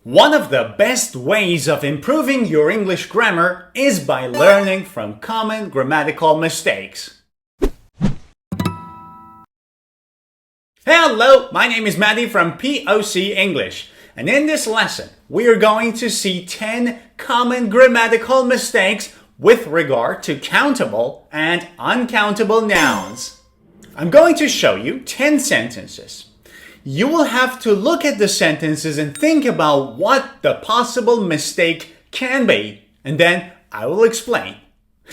One of the best ways of improving your English grammar is by learning from common grammatical mistakes. Hello, my name is Maddie from POC English, and in this lesson we are going to see 10 common grammatical mistakes with regard to countable and uncountable nouns. I'm going to show you 10 sentences. You will have to look at the sentences and think about what the possible mistake can be, and then I will explain.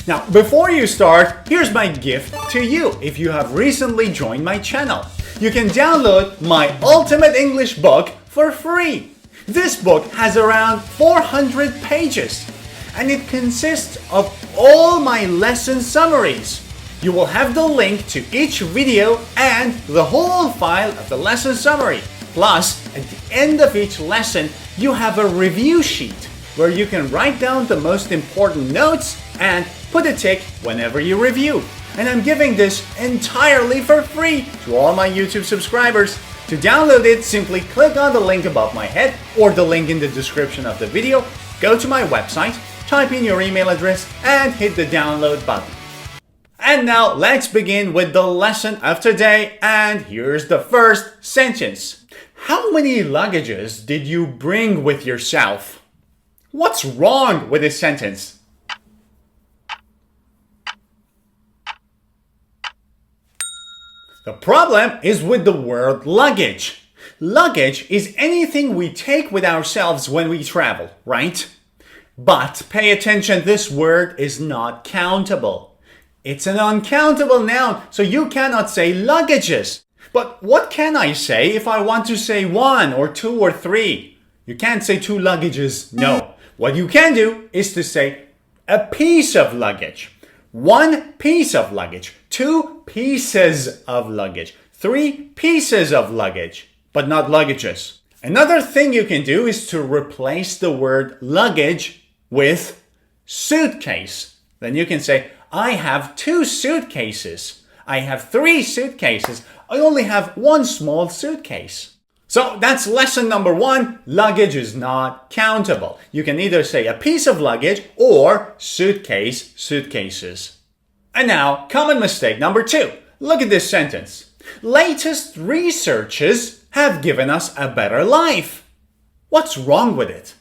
Now, before you start, here's my gift to you if you have recently joined my channel. You can download my Ultimate English book for free. This book has around 400 pages, and it consists of all my lesson summaries. You will have the link to each video and the whole file of the lesson summary. Plus, at the end of each lesson, you have a review sheet where you can write down the most important notes and put a tick whenever you review. And I'm giving this entirely for free to all my YouTube subscribers. To download it, simply click on the link above my head or the link in the description of the video, go to my website, type in your email address, and hit the download button. And now let's begin with the lesson of today, and here's the first sentence. How many luggages did you bring with yourself? What's wrong with this sentence? The problem is with the word luggage. Luggage is anything we take with ourselves when we travel, right? But pay attention, this word is not countable. It's an uncountable noun, so you cannot say luggages. But what can I say if I want to say 1 or 2 or 3? You can't say 2 luggages, no. What you can do is to say a piece of luggage. 1 piece of luggage, 2 pieces of luggage, 3 pieces of luggage, but not luggages. Another thing you can do is to replace the word luggage with suitcase. Then you can say, I have 2 suitcases. I have 3 suitcases. I only have 1 small suitcase. So that's lesson number 1. Luggage is not countable. You can either say a piece of luggage or suitcase, suitcases. And now, common mistake number 2. Look at this sentence. Latest researches have given us a better life. What's wrong with it?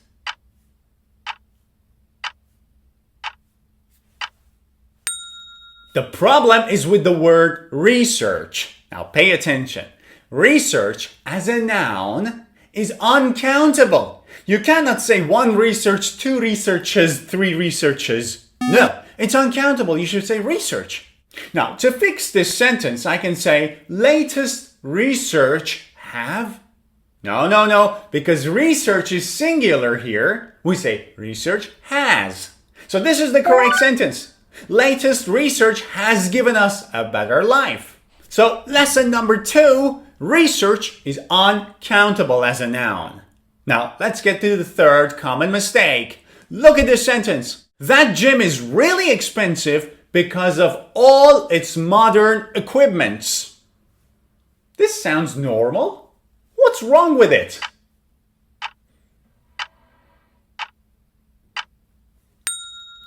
The problem is with the word research. Now pay attention. Research as a noun is uncountable. You cannot say 1 research, 2 researches, 3 researches. No, it's uncountable. You should say research. Now, to fix this sentence, I can say latest research have... No, because research is singular here. We say research has. So this is the correct sentence. Latest research has given us a better life. So lesson number 2, research is uncountable as a noun. Now let's get to the third common mistake. Look at this sentence. That gym is really expensive because of all its modern equipments. This sounds normal. What's wrong with it?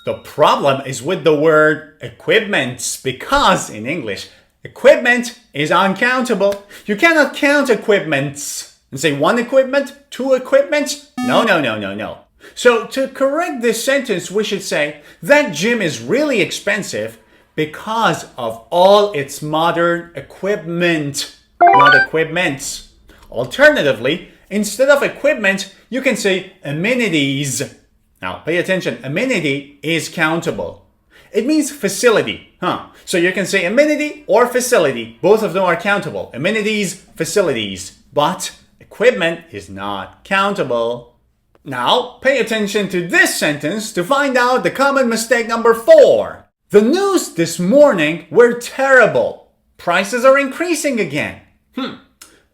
The problem is with the word equipments because in English, equipment is uncountable. You cannot count equipments and say 1 equipment, 2 equipments. No. So to correct this sentence, we should say that gym is really expensive because of all its modern equipment, not equipments. Alternatively, instead of equipment, you can say amenities. Now, pay attention. Amenity is countable. It means facility, So you can say amenity or facility. Both of them are countable. Amenities, facilities. But equipment is not countable. Now, pay attention to this sentence to find out the common mistake number 4. The news this morning were terrible. Prices are increasing again.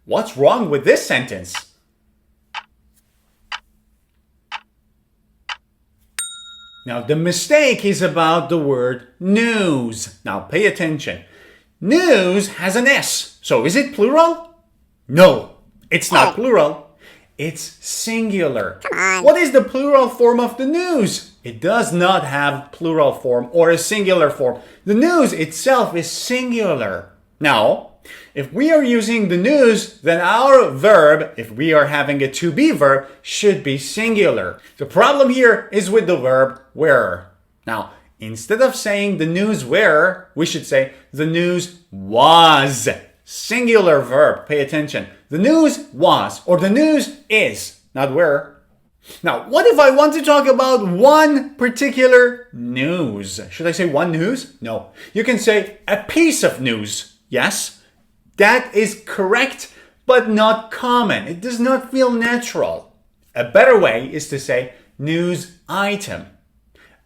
What's wrong with this sentence? Now, the mistake is about the word news. Now, pay attention. News has an S. So is it plural? No, it's not plural. It's singular. Come on. What is the plural form of the news? It does not have plural form or a singular form. The news itself is singular. Now, if we are using the news, then our verb, if we are having a to be verb, should be singular. The problem here is with the verb were. Now, instead of saying the news were, we should say the news was. Singular verb, pay attention. The news was, or the news is, not were. Now, what if I want to talk about one particular news? Should I say one news? No. You can say a piece of news. Yes, that is correct, but not common. It does not feel natural. A better way is to say news item.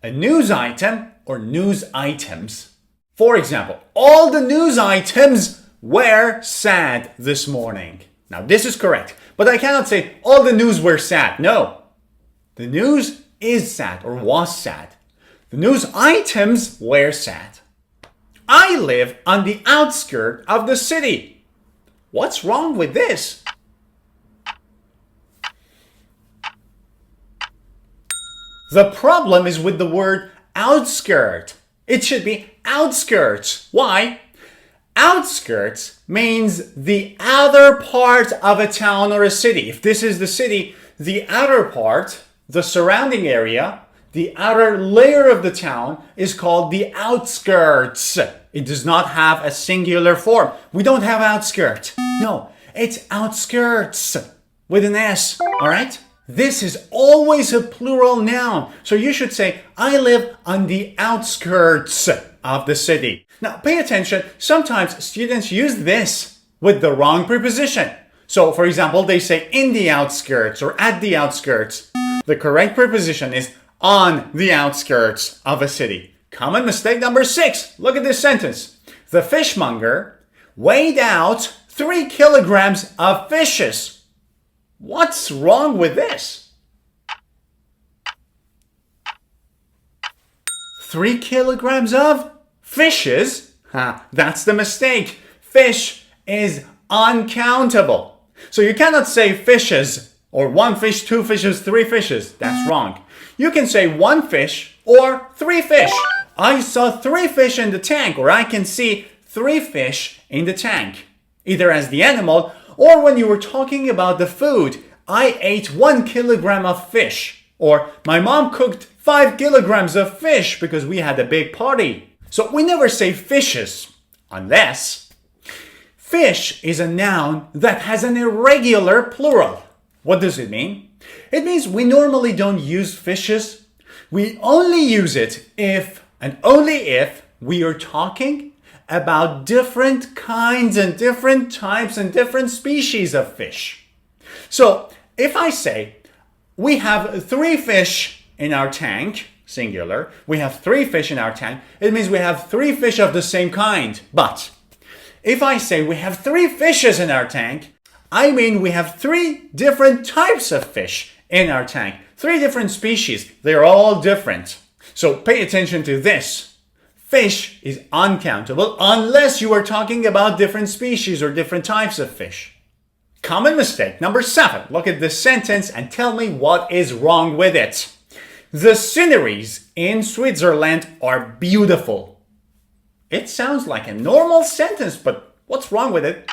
A news item or news items. For example, all the news items were sad this morning. Now, this is correct, but I cannot say all the news were sad. No. The news is sad or was sad. The news items were sad. I live on the outskirt of the city. What's wrong with this? The problem is with the word outskirt. It should be outskirts. Why? Outskirts means the outer part of a town or a city. If this is the city, the outer part, the surrounding area, the outer layer of the town is called the outskirts. It does not have a singular form. We don't have outskirt. No, it's outskirts with an S, all right? This is always a plural noun. So you should say, I live on the outskirts of the city. Now, pay attention. Sometimes students use this with the wrong preposition. So, for example, they say in the outskirts or at the outskirts. The correct preposition is on the outskirts of a city. Common mistake number 6. Look at this sentence. The fishmonger weighed out 3 kilograms of fishes. What's wrong with this? 3 kilograms of fishes? That's the mistake. Fish is uncountable. So you cannot say fishes or 1 fish, 2 fishes, 3 fishes. That's wrong. You can say 1 fish or 3 fish. I saw 3 fish in the tank, or I can see 3 fish in the tank. Either as the animal, or when you were talking about the food, I ate 1 kilogram of fish. Or my mom cooked 5 kilograms of fish because we had a big party. So we never say fishes, unless fish is a noun that has an irregular plural. What does it mean? It means we normally don't use fishes. We only use it if and only if we are talking about different kinds and different types and different species of fish. So if I say we have 3 fish in our tank, singular, we have 3 fish in our tank, it means we have 3 fish of the same kind. But if I say we have 3 fishes in our tank, I mean we have 3 different types of fish in our tank. 3 different species. They're all different. So pay attention to this. Fish is uncountable unless you are talking about different species or different types of fish. Common mistake number 7. Look at this sentence and tell me what is wrong with it. The sceneries in Switzerland are beautiful. It sounds like a normal sentence, but what's wrong with it?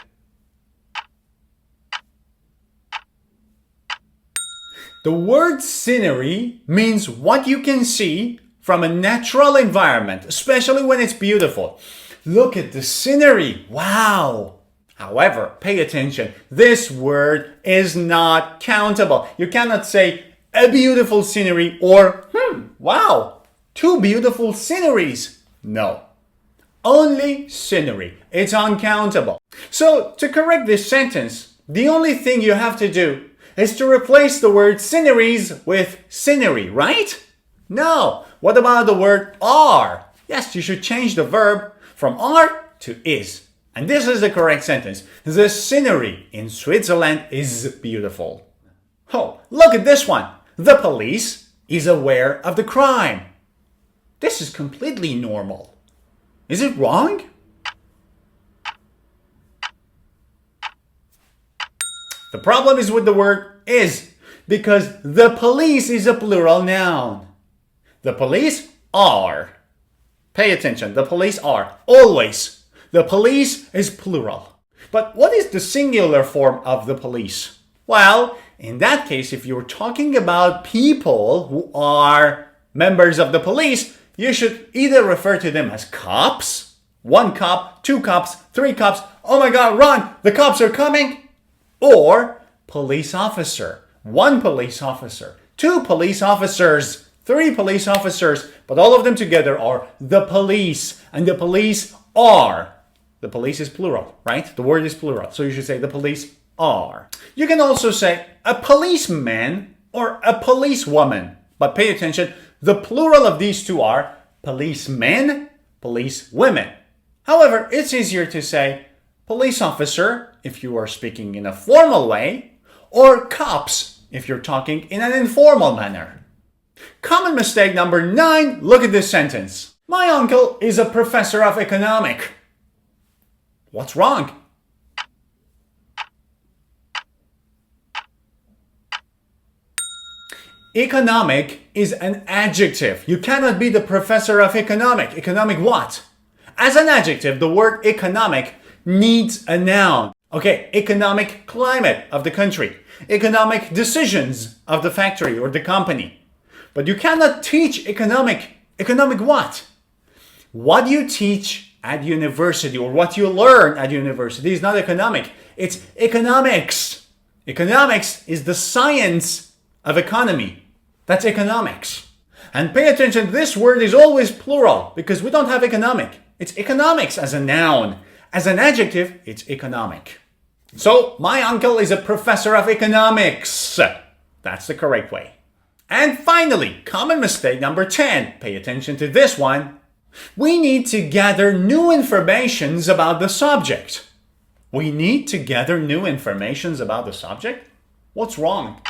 The word scenery means what you can see from a natural environment, especially when it's beautiful. Look at the scenery. Wow. However, pay attention. This word is not countable. You cannot say a beautiful scenery or, wow, 2 beautiful sceneries. No. Only scenery. It's uncountable. So, to correct this sentence, the only thing you have to do is to replace the word sceneries with scenery, right? No. What about the word are? Yes, you should change the verb from are to is. And this is the correct sentence. The scenery in Switzerland is beautiful. Oh, look at this one. The police is aware of the crime. This is completely normal. Is it wrong? The problem is with the word is because the police is a plural noun. The police are. Pay attention. The police are. Always. The police is plural. But what is the singular form of the police? Well, in that case, if you're talking about people who are members of the police, you should either refer to them as cops, 1 cop, 2 cops, 3 cops, oh my god, run, the cops are coming, or police officer, 1 police officer, 2 police officers, 3 police officers, but all of them together are the police, and the police are. The police is plural, right? The word is plural, so you should say the police are. You can also say a policeman or a policewoman, but pay attention, the plural of these two are policemen, policewomen. However, it's easier to say police officer if you are speaking in a formal way, or cops if you're talking in an informal manner. Common mistake number 9, look at this sentence. My uncle is a professor of economics. What's wrong? Economic is an adjective. You cannot be the professor of economic. Economic what? As an adjective, the word economic needs a noun. Okay, economic climate of the country, economic decisions of the factory or the company. But you cannot teach economic. Economic what? What you teach at university or what you learn at university is not economic. It's economics. Economics is the science of economy. That's economics. And pay attention, this word is always plural because we don't have economic. It's economics as a noun. As an adjective, it's economic. So, my uncle is a professor of economics. That's the correct way. And finally, common mistake number 10. Pay attention to this one. We need to gather new informations about the subject. We need to gather new informations about the subject? What's wrong?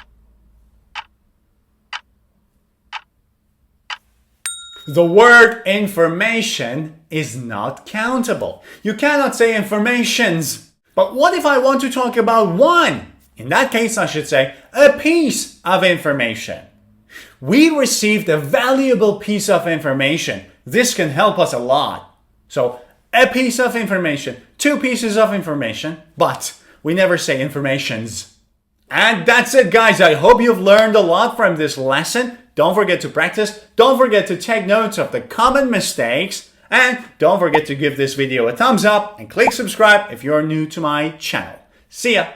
The word information is not countable. You cannot say informations. But what if I want to talk about one? In that case, I should say a piece of information. We received a valuable piece of information. This can help us a lot. So, a piece of information, 2 pieces of information, but we never say informations. And that's it, guys. I hope you've learned a lot from this lesson. Don't forget to practice. Don't forget to take notes of the common mistakes. And don't forget to give this video a thumbs up and click subscribe if you're new to my channel. See ya!